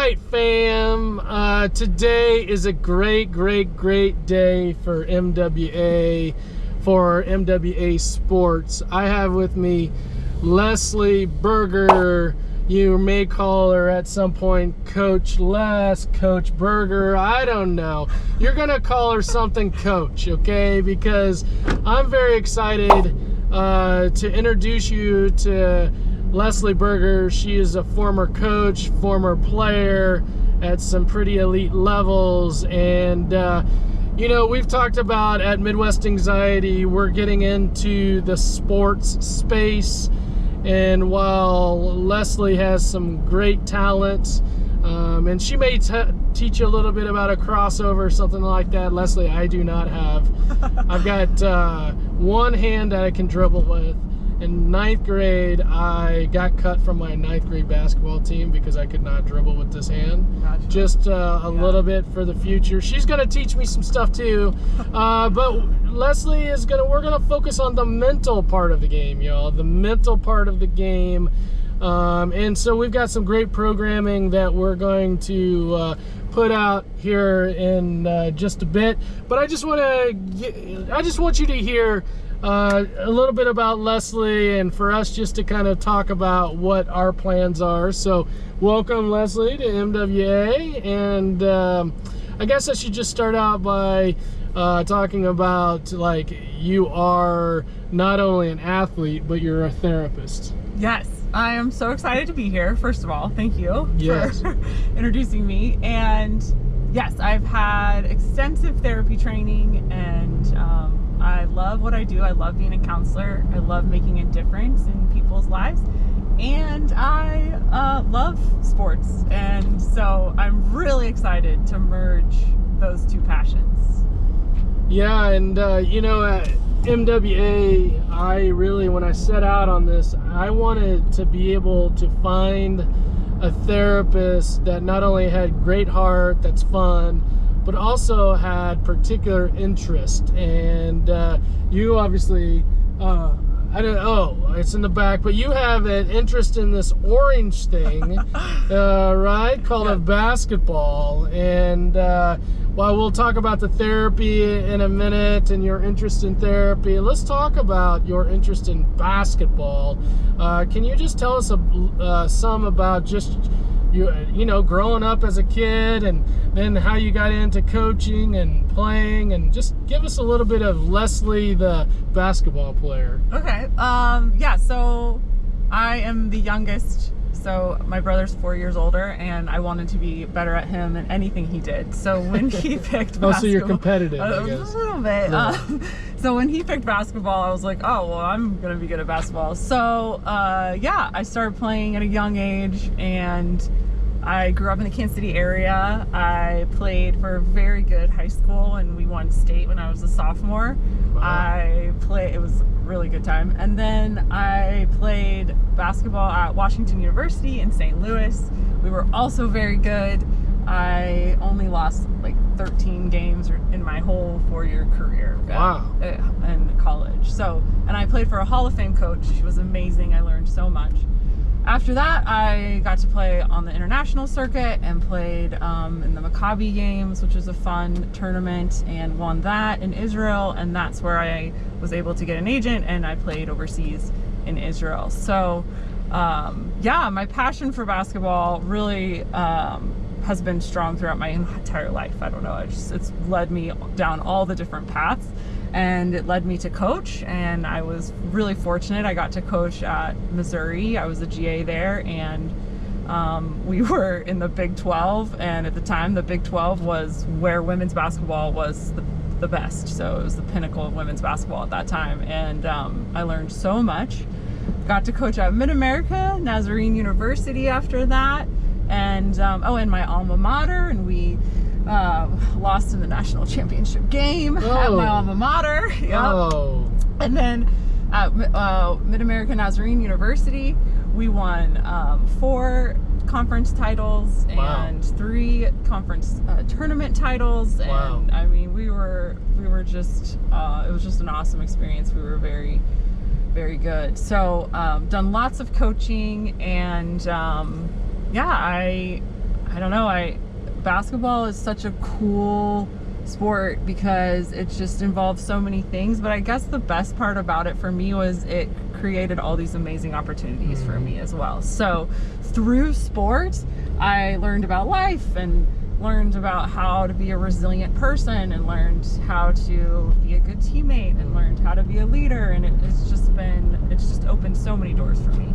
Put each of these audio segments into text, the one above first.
right, fam. Today is a great day for MWA, for MWA Sports. I have with me Leslie Berger. You may call her at some point Coach Les, Coach Berger, I don't know. You're gonna call her something Coach, okay? Because I'm very excited to introduce you to Leslie Berger. She is a former coach, former player at some pretty elite levels, and you know, we've talked about at Midwest Anxiety, we're getting into the sports space, and while Leslie has some great talent, and she may teach you a little bit about a crossover or something like that. Leslie, I do not have. I've got one hand that I can dribble with. In 9th grade, I got cut from my 9th grade basketball team because I could not dribble with this hand. Gotcha. Just a little bit for the future. She's going to teach me some stuff too. But Leslie is we're going to focus on the mental part of the game, y'all. The mental part of the game. And so we've got some great programming that we're going to put out here in just a bit. But I just want you to hear a little bit about Leslie, and for us just to kind of talk about what our plans are. So welcome, Leslie, to MWA, and I guess I should just start out by talking about, like, you are not only an athlete, but you're a therapist. Yes, I am so excited to be here. First of all, thank you for introducing me. And yes, I've had extensive therapy training, and I love what I do. I love being a counselor. I love making a difference in people's lives. And I love sports. And so I'm really excited to merge those two passions. Yeah, and you know, at MWA, I really, when I set out on this, I wanted to be able to find a therapist that not only had great heart, that's fun, but also had particular interest. And you obviously, I don't know, it's in the back, but you have an interest in this orange thing, right? Called a basketball. And while we'll talk about the therapy in a minute and your interest in therapy, let's talk about your interest in basketball. Can you just tell us some about just you know, growing up as a kid, and then how you got into coaching and playing, and just give us a little bit of Leslie, the basketball player. Okay. Yeah, so I am the youngest. So my brother's 4 years older, and I wanted to be better at him in anything he did. So when he picked basketball, so you're competitive, I guess. A little bit. Yeah. So when he picked basketball, I was like, oh, well, I'm gonna be good at basketball. So yeah, I started playing at a young age, and I grew up in the Kansas City area. I played for a very good high school, and we won state when I was a sophomore. Wow. It was a really good time. And then I played basketball at Washington University in St. Louis. We were also very good. I only lost like 13 games in my whole 4-year career. Wow. In college. So, and I played for a Hall of Fame coach. She was amazing. I learned so much. After that, I got to play on the international circuit and played in the Maccabi games, which was a fun tournament, and won that in Israel. And that's where I was able to get an agent, and I played overseas in Israel. So yeah, my passion for basketball really has been strong throughout my entire life. I don't know, it's led me down all the different paths. And it led me to coach, and I was really fortunate. I got to coach at Missouri. I was a GA there, and we were in the Big 12, and at the time the Big 12 was where women's basketball was the best. So it was the pinnacle of women's basketball at that time, and I learned so much. Got to coach at Mid-America, Nazarene University after that, and and my alma mater, and we lost in the national championship game at my alma mater. Yep. Oh. And then at Mid-America Nazarene University, we won 4 conference titles and 3 conference tournament titles. And I mean, we were just it was just an awesome experience. We were very, very good. So done lots of coaching, and yeah, I don't know, basketball is such a cool sport because it just involves so many things, but I guess the best part about it for me was it created all these amazing opportunities for me as well. So through sports, I learned about life and learned about how to be a resilient person and learned how to be a good teammate and learned how to be a leader, and it's just opened so many doors for me.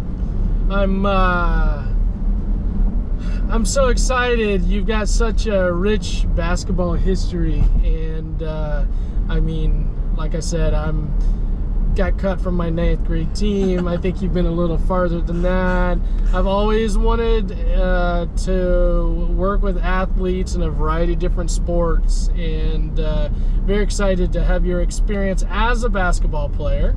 I'm so excited. You've got such a rich basketball history, and I mean, like I said, got cut from my 9th grade team. I think you've been a little farther than that. I've always wanted to work with athletes in a variety of different sports, and very excited to have your experience as a basketball player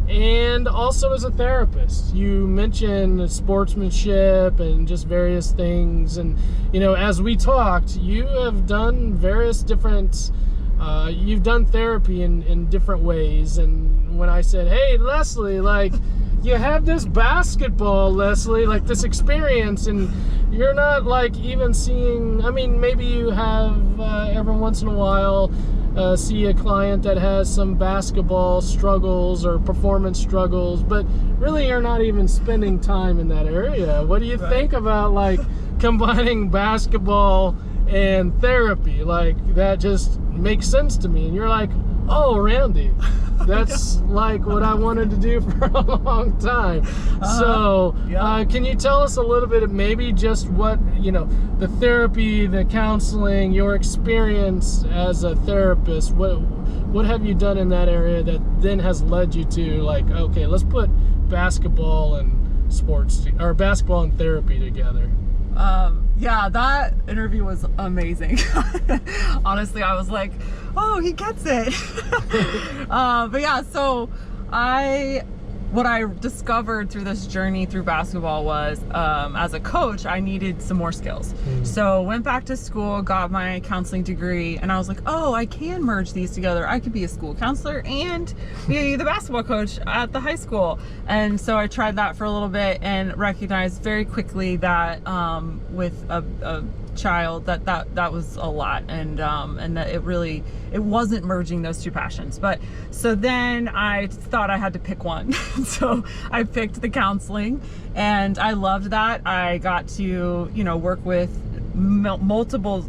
and also as a therapist. You mentioned sportsmanship and just various things, and you know, as we talked, you have done various different you've done therapy in different ways. And when I said, hey Leslie, like, you have this basketball, Leslie, like this experience, and you're not like even seeing, I mean, maybe you have every once in a while see a client that has some basketball struggles or performance struggles, but really you're not even spending time in that area. What do you think about like combining basketball and therapy? Like, that just makes sense to me. And you're like, oh, Randy, that's like what I wanted to do for a long time. So can you tell us a little bit of maybe just what, you know, the therapy, the counseling, your experience as a therapist, what have you done in that area that then has led you to like, okay, let's put basketball and sports, or basketball and therapy together? Yeah, that interview was amazing. Honestly, I was like, oh, he gets it. But yeah, so what I discovered through this journey through basketball was, as a coach, I needed some more skills. So went back to school, got my counseling degree, and I was like, oh, I can merge these together. I could be a school counselor and be the basketball coach at the high school. And so I tried that for a little bit and recognized very quickly that with a child that was a lot, and that it wasn't merging those two passions. But so then I thought I had to pick one. So I picked the counseling, and I loved that. I got to, you know, work with multiple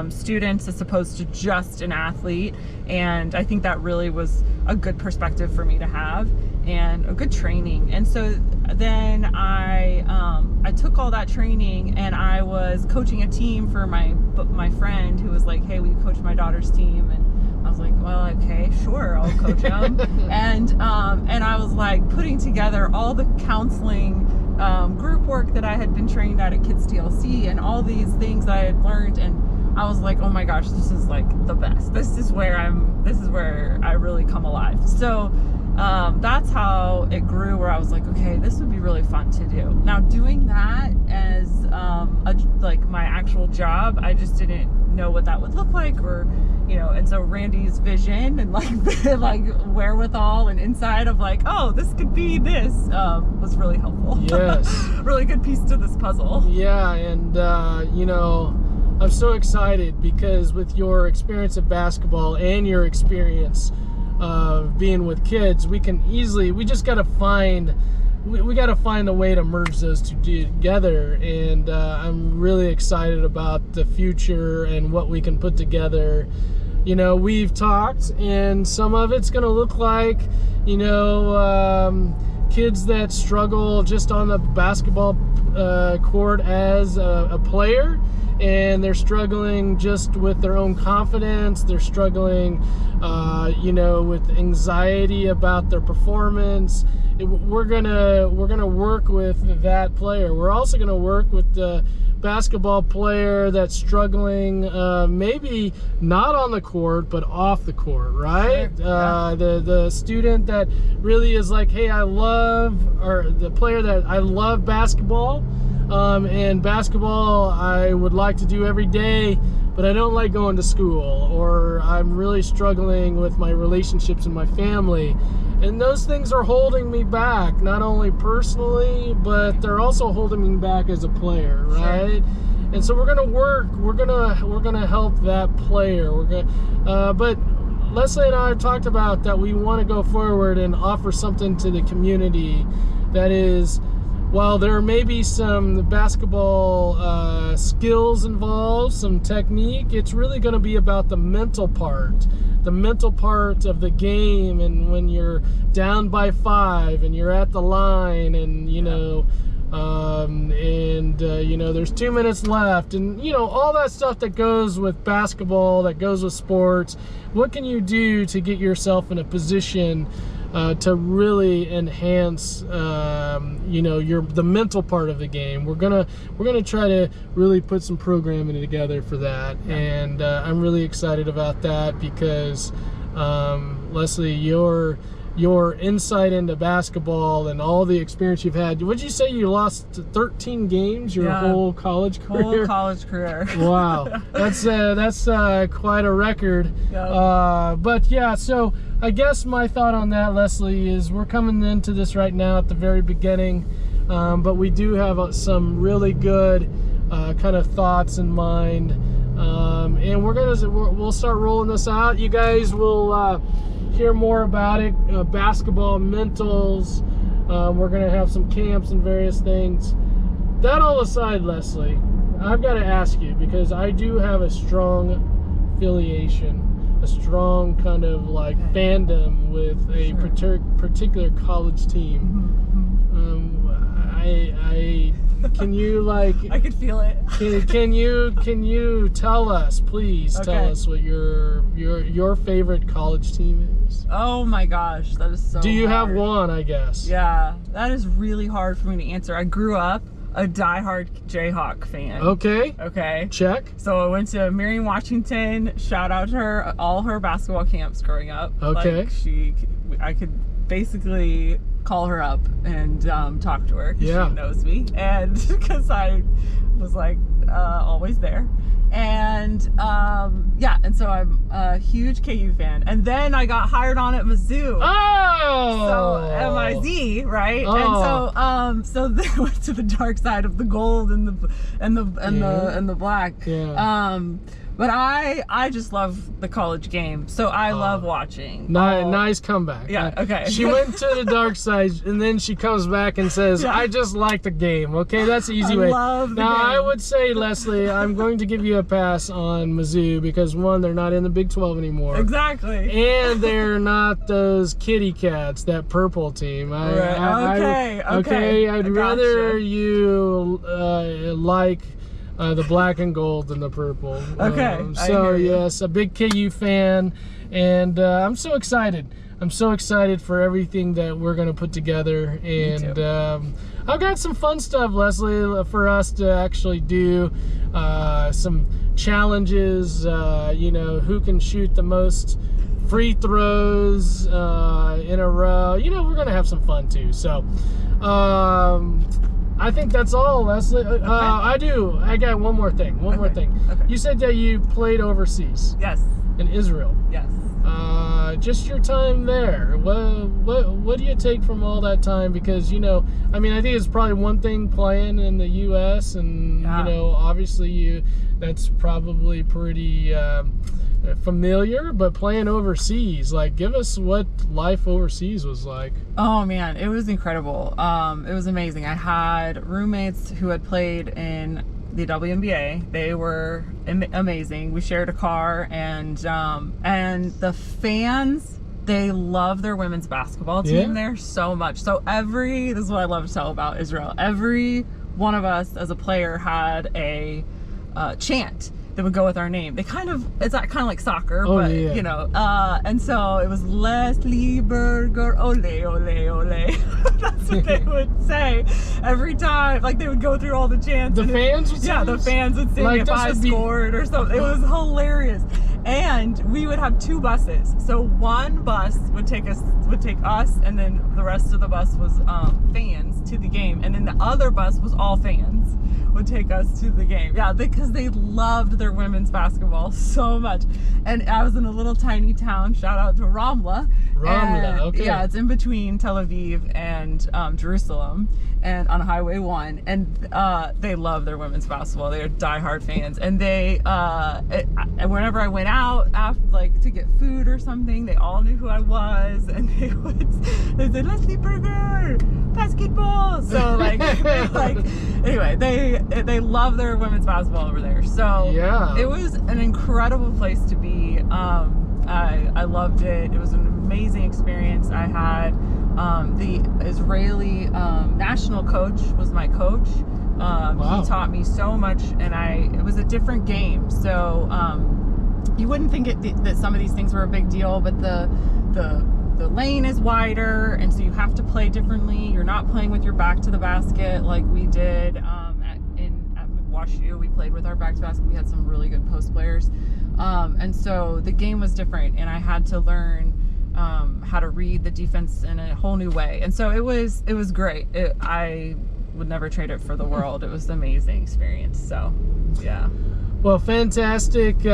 students as opposed to just an athlete, and I think that really was a good perspective for me to have and a good training. And so then I took all that training, and I was coaching a team for my friend who was like, hey, will you coach my daughter's team? And I was like, well, okay, sure, I'll coach them. And I was like putting together all the counseling group work that I had been trained at Kids TLC and all these things that I had learned, and I was like, oh my gosh, this is like the best. This is where I really come alive. So that's how it grew, where I was like, okay, this would be really fun to do. Now, doing that as like my actual job, I just didn't know what that would look like, or, you know, and so Randy's vision and like wherewithal and insight of like, oh, this could be this, was really helpful. Yes. Really good piece to this puzzle. Yeah, and you know, I'm so excited because with your experience of basketball and your experience of being with kids, we just got to find a way to merge those two together. And I'm really excited about the future and what we can put together. You know, we've talked, and some of it's going to look like, you know, kids that struggle just on the basketball court as a player, and they're struggling just with their own confidence. They're struggling, you know, with anxiety about their performance. We're gonna work with that player. We're also gonna work with the basketball player that's struggling, maybe not on the court but off the court, right? Sure. Yeah. The student that really is like, hey, or the player that I love basketball, and basketball I would like to do every day, but I don't like going to school, or I'm really struggling with my relationships and my family. And those things are holding me back, not only personally, but they're also holding me back as a player, right? Sure. And so we're gonna work. We're gonna help that player. But Leslie and I have talked about that we want to go forward and offer something to the community that is, while there may be some basketball skills involved, some technique, it's really going to be about the mental part of the game. And when you're down by 5 and you're at the line, and you know, there's 2 minutes left, and all that stuff that goes with basketball, that goes with sports. What can you do to get yourself in a position to really enhance the mental part of the game? We're gonna try to really put some programming together for that, and I'm really excited about that because Leslie, your insight into baskball and all the experience you've had. Would you say you lost 13 games your whole college career? Whole college career. Wow, that's quite a record. Yep. But yeah, so I guess my thought on that, Leslie, is we're coming into this right now at the very beginning, but we do have some really good kind of thoughts in mind, and we'll start rolling this out. You guys will hear more about it. Basketball mentals. We're gonna have some camps and various things. That all aside, Leslie, I've got to ask you, because I do have a strong affiliation, a strong kind of like fandom with a particular college team. Can you like? I could feel it. Can you tell us, please? Okay. Tell us what your favorite college team is. Oh my gosh, that is so. Do you hard. have one? I guess. Yeah, that is really hard for me to answer. I grew up a diehard Jayhawk fan. Okay. Okay. Check. So I went to Marion, Washington. Shout out to her, all her basketball camps growing up. Okay. Like I could basically call her up and talk to her. Yeah. She knows me, and because I was like always there. And and so I'm a huge KU fan. And then I got hired on at Mizzou. Oh! So MIZ, right? Oh. And so then I went to the dark side of the gold and the black. Yeah. But I just love the college game, so I love watching. Nice comeback. Yeah, okay. She went to the dark side, and then she comes back and says, I just like the game. Okay, that's the easy way. Love the now, game. I would say, Leslie, I'm going to give you a pass on Mizzou because, one, they're not in the Big 12 anymore. Exactly. And they're not those kitty cats, that purple team. Okay. I'd rather you like the black and gold than the purple. Okay. So yes, a big KU fan, and I'm so excited. I'm so excited for everything that we're gonna put together, and I've got some fun stuff, Leslie, for us to actually do. Some challenges. Who can shoot the most free throws in a row. We're gonna have some fun too. So. I think that's all, Leslie. Okay. I got one more thing. Okay. You said that you played overseas. Yes. In Israel. Yes. Just your time there. What do you take from all that time? Because I think it's probably one thing playing in the U.S. and obviously that's probably pretty familiar, but playing overseas, like, give us what life overseas was like. Oh man, it was incredible. It was amazing. I had roommates who had played in the WNBA. They were amazing. We shared a car, and the fans, they love their women's basketball team there so much. So this is what I love to tell about Israel. Every one of us as a player had a chant that would go with our name. It's kind of like soccer, and so it was Leslie Berger, ole, ole, ole. That's what they would say every time. Like, they would go through all the chants. The fans would sing? The fans would sing, like, if I scored or something. It was hilarious. And we would have 2 buses. So one bus would take us, and then the rest of the bus was fans to the game, and then the other bus was all fans. would take us to the game. Yeah, because they loved their women's basketball so much. And I was in a little tiny town, shout out to Ramla. Ramla, okay. Yeah, it's in between Tel Aviv and Jerusalem, and on Highway 1. And they love their women's basketball. They are diehard fans. And they, whenever I went out after, like, to get food or something, they all knew who I was, and they said, "Leslie Berger, basketball." So anyway, they love their women's basketball over there. So yeah, it was an incredible place to be. I loved it. It was an amazing experience. I had the Israeli national coach was my coach. Wow. He taught me so much, and it was a different game. So you wouldn't think that some of these things were a big deal, but the lane is wider, and so you have to play differently. You're not playing with your back to the basket like we did at WashU. We played with our back to basket. We had some really good post players, and so the game was different, and I had to learn how to read the defense in a whole new way. And so it was great. I would never trade it for the world. It was an amazing experience. So yeah. Well, fantastic. You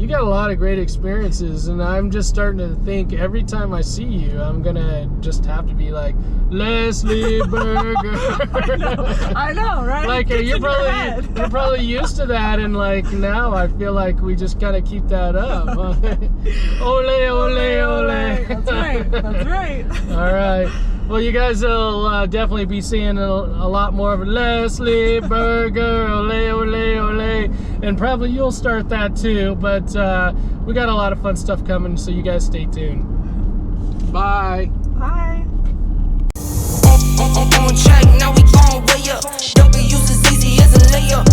got a lot of great experiences, and I'm just starting to think every time I see you, I'm going to just have to be like, Leslie Berger. I know, right? Like, you're probably used to that, and like now I feel like we just got to keep that up. Ole, ole, ole. That's right. That's right. All right. Well, you guys will definitely be seeing a lot more of Leslie Berger, ole, ole, ole, and probably you'll start that too. But we got a lot of fun stuff coming, so you guys stay tuned. Bye. Bye. On track, now we gon' way up. W's as easy as a layup.